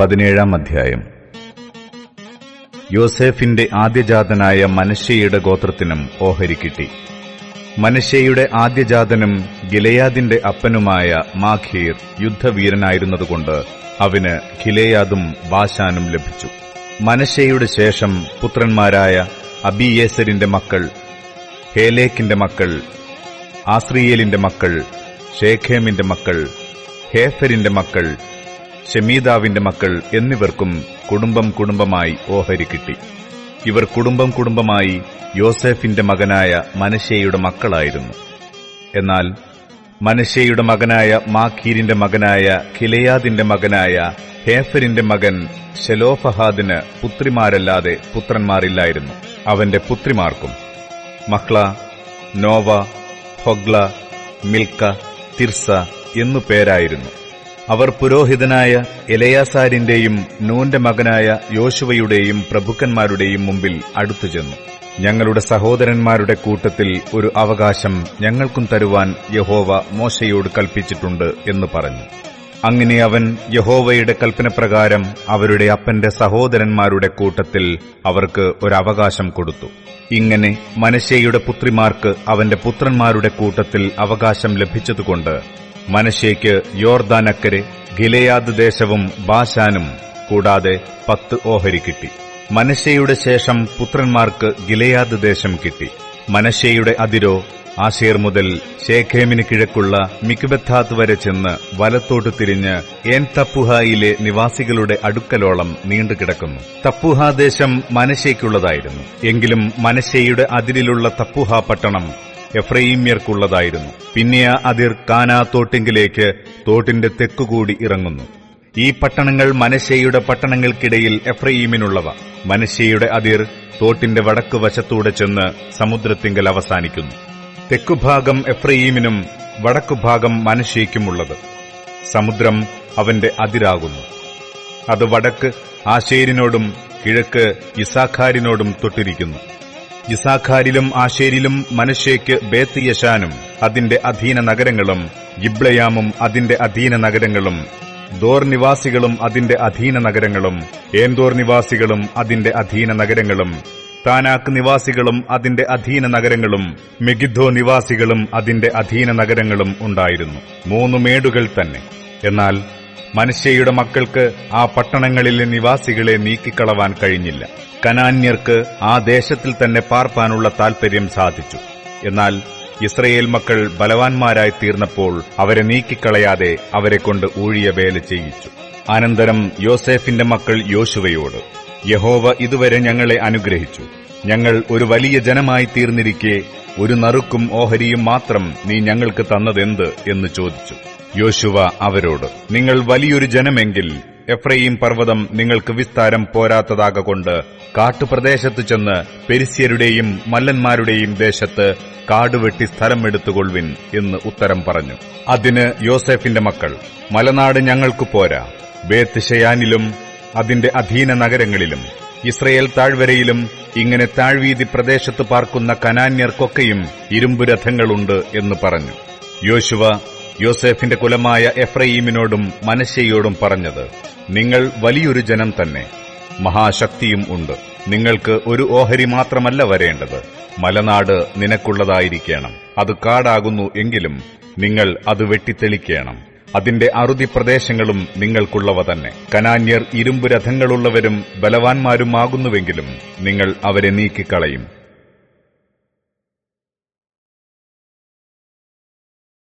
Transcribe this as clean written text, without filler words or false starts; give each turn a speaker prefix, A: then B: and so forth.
A: 17-ാം അധ്യായം. യോസേഫിന്റെ ആദ്യജാതനായ മനശ്ശെയുടെ ഗോത്രത്തിനും ഓഹരി കിട്ടി. മനശ്ശെയുടെ ആദ്യജാതനും ഗിലെയാദിന്റെ അപ്പനുമായ മാഖീർ യുദ്ധവീരനായിരുന്നതുകൊണ്ട് അവന് ഗിലെയാദും ബാശാനും ലഭിച്ചു. മനശ്ശെയുടെ ശേഷം പുത്രന്മാരായ അബീയേസരിന്റെ മക്കൾ, ഹേലേക്കിന്റെ മക്കൾ, ആസ്രിയേലിന്റെ മക്കൾ, ശേഖേമിന്റെ മക്കൾ, ഹേഫരിന്റെ മക്കൾ, ശെമീദാവിന്റെ മക്കൾ എന്നിവർക്കും കുടുംബം കുടുംബമായി ഓഹരി കിട്ടി. ഇവർ കുടുംബം കുടുംബമായി യോസേഫിന്റെ മകനായ മനശ്ശെയുടെ മക്കളായിരുന്നു. എന്നാൽ മനശ്ശെയുടെ മകനായ മാഖീരിന്റെ മകനായ ഗിലെയാദിന്റെ മകനായ ഹേഫരിന്റെ മകൻ ശെലോഫഹാദിന് പുത്രിമാരല്ലാതെ പുത്രന്മാരില്ലായിരുന്നു. അവന്റെ പുത്രിമാർക്കും Mahlah, Nova, Hoglah, Milkha, Tirzah എന്നു പേരായിരുന്നു. അവർ പുരോഹിതനായ എലെയാസാരിന്റെയും നൂന്റെ മകനായ യോശുവയുടെയും പ്രഭുക്കന്മാരുടെയും മുമ്പിൽ അടുത്തുചെന്നു. ഞങ്ങളുടെ സഹോദരന്മാരുടെ കൂട്ടത്തിൽ ഒരു അവകാശം ഞങ്ങൾക്കും തരുവാൻ യഹോവ മോശെയോട് കൽപ്പിച്ചിട്ടുണ്ട് എന്ന് പറഞ്ഞു. അങ്ങനെ അവൻ യഹോവയുടെ കൽപ്പനപ്രകാരം അവരുടെ അപ്പന്റെ സഹോദരന്മാരുടെ കൂട്ടത്തിൽ അവർക്ക് ഒരവകാശം കൊടുത്തു. ഇങ്ങനെ മനശ്ശെയുടെ പുത്രിമാർക്ക് അവന്റെ പുത്രന്മാരുടെ കൂട്ടത്തിൽ അവകാശം ലഭിച്ചതുകൊണ്ട് മനശ്ശെയ്ക്ക് യോർദാനക്കരെ ഗിലെയാദ് ദേശവും ബാശാനും കൂടാതെ 10 ഓഹരി കിട്ടി. മനശ്ശെയുടെ ശേഷം പുത്രന്മാർക്ക് ഗിലെയാദ് ദേശം കിട്ടി. മനശ്ശെയുടെ അതിരോ ആശേർ മുതൽ ശേഖേമിന് കിഴക്കുള്ള മിക്ബെഥാത്ത് വരെ ചെന്ന് വലത്തോട്ട് തിരിഞ്ഞ് ഏൻ തപ്പുഹായിലെ നിവാസികളുടെ അടുക്കലോളം നീണ്ടുകിടക്കുന്നു. തപ്പുഹാ ദേശം മനശ്ശെയ്ക്കുള്ളതായിരുന്നു. എങ്കിലും മനശ്ശെയുടെ അതിരിലുള്ള തപ്പുഹാ പട്ടണം എഫ്രയീമ്യർക്കുള്ളതായിരുന്നു. പിന്നെ ആ അതിർ കാനാ തോട്ടിങ്കിലേക്ക് തോട്ടിന്റെ തെക്കുകൂടി ഇറങ്ങുന്നു. ഈ പട്ടണങ്ങൾ മനശ്ശെയുടെ പട്ടണങ്ങൾക്കിടയിൽ എഫ്രയീമിനുള്ളവ. മനശ്ശെയുടെ അതിർ തോട്ടിന്റെ വടക്കു വശത്തൂടെ ചെന്ന് സമുദ്രത്തിങ്കൽ അവസാനിക്കുന്നു. തെക്കുഭാഗം എഫ്രയീമിനും വടക്കുഭാഗം മനശ്ശെയ്ക്കുമുള്ളത്. സമുദ്രം അവന്റെ അതിരാകുന്നു. അത് വടക്ക് ആശേരിനോടും കിഴക്ക് യിസ്സാഖാരിനോടും തൊട്ടിരിക്കുന്നു. യിസ്സാഖാരിലും ആശേരിലും മനശ്ശെയ്ക്ക് ബേത്ത് യശാനും അതിന്റെ അധീന നഗരങ്ങളും, യിബ്ളയാമും അതിന്റെ അധീന നഗരങ്ങളും, ദോർ നിവാസികളും അതിന്റെ അധീന നഗരങ്ങളും, ഏൻദോർ നിവാസികളും അതിന്റെ അധീന നഗരങ്ങളും, താനാക്ക് നിവാസികളും അതിന്റെ അധീന നഗരങ്ങളും, മെഗിദ്ദോ നിവാസികളും അതിന്റെ അധീന നഗരങ്ങളും ഉണ്ടായിരുന്നു. 3 മേടുകൾ തന്നെ. എന്നാൽ മനശ്ശെയുടെ മക്കൾക്ക് ആ പട്ടണങ്ങളിലെ നിവാസികളെ നീക്കിക്കളവാൻ കഴിഞ്ഞില്ല. കനാന്യർക്ക് ആ ദേശത്തിൽ തന്നെ പാർപ്പാനുള്ള താൽപര്യം സാധിച്ചു. എന്നാൽ ഇസ്രയേൽ മക്കൾ ബലവാന്മാരായി തീർന്നപ്പോൾ അവരെ നീക്കിക്കളയാതെ അവരെക്കൊണ്ട് ഊഴിയ വേല ചെയ്യിച്ചു. അനന്തരം യോസേഫിന്റെ മക്കൾ യോശുവയോട്, യഹോവ ഇതുവരെ ഞങ്ങളെ അനുഗ്രഹിച്ചു. ഞങ്ങൾ ഒരു വലിയ ജനമായി തീർന്നിരിക്കെ ഒരു നറുക്കും ഓഹരിയും മാത്രം നീ ഞങ്ങൾക്ക് തന്നതെന്ത് എന്ന് ചോദിച്ചു. യോശുവ അവരോട്, നിങ്ങൾ വലിയൊരു ജനമെങ്കിൽ എഫ്രയീം പർവ്വതം നിങ്ങൾക്ക് വിസ്താരം പോരാത്തതാകൊണ്ട് കാട്ടുപ്രദേശത്ത് ചെന്ന് പെരിസ്യരുടെയും മല്ലന്മാരുടെയും ദേശത്ത് കാടുവെട്ടി സ്ഥലം എടുത്തുകൊള്ളുവിൻ എന്ന് ഉത്തരം പറഞ്ഞു. അതിന് യോസേഫിന്റെ മക്കൾ, മലനാട് ഞങ്ങൾക്ക് പോരാ. ബേത്ത് ഷെയാനിലും അതിന്റെ അധീന നഗരങ്ങളിലും ഇസ്രയേൽ താഴ്വരയിലും ഇങ്ങനെ താഴ്വീതി പ്രദേശത്ത് പാർക്കുന്ന കനാന്യർക്കൊക്കെയും ഇരുമ്പുരഥങ്ങളുണ്ട് എന്ന് പറഞ്ഞു. യോശുവ യോസേഫിന്റെ കുലമായ എഫ്രയീമിനോടും മനശ്ശെയോടും പറഞ്ഞത്, നിങ്ങൾ വലിയൊരു ജനം തന്നെ, മഹാശക്തിയും ഉണ്ട്. നിങ്ങൾക്ക് ഒരു ഓഹരി മാത്രമല്ല വരേണ്ടത്, മലനാട് നിനക്കുള്ളതായിരിക്കണം. അത് കാടാകുന്നു എങ്കിലും നിങ്ങൾ അത് വെട്ടിത്തെളിക്കണം. അതിന്റെ അറുതി പ്രദേശങ്ങളും നിങ്ങൾക്കുള്ളവ തന്നെ. കനാന്യർ ഇരുമ്പുരഥങ്ങളുള്ളവരും ബലവാന്മാരുമാകുന്നുവെങ്കിലും നിങ്ങൾ അവരെ നീക്കിക്കളയും.